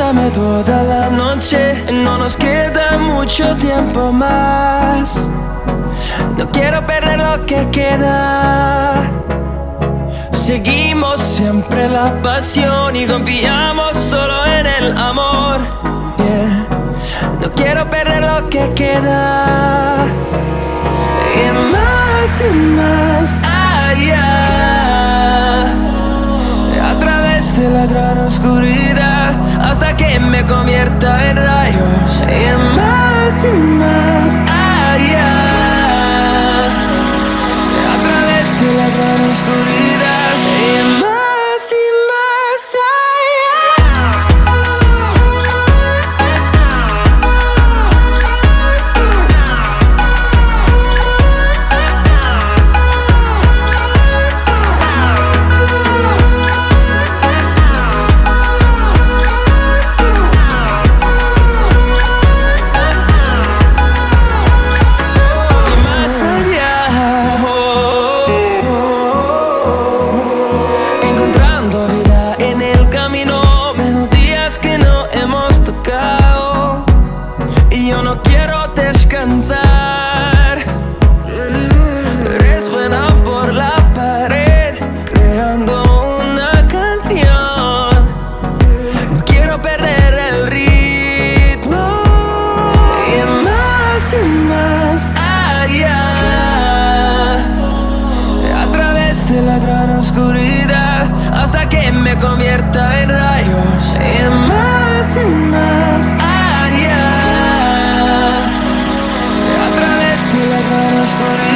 Contéstame toda la noche, no nos queda mucho tiempo más. No quiero perder lo que queda. Seguimos siempre la pasión y confiamos solo en el amor. Yeah. No quiero perder lo que queda. Y más allá, a través de la gran oscuridad, hasta que me convierta en rayos. Y más allá, a través de la gran oscuridad. Y más no quiero descansar. Resuena por la pared, creando una canción. No quiero perder el ritmo. Y más allá, a través de la gran oscuridad, hasta que me convierta en rayos. Y más allá, a través de la gran oscuridad.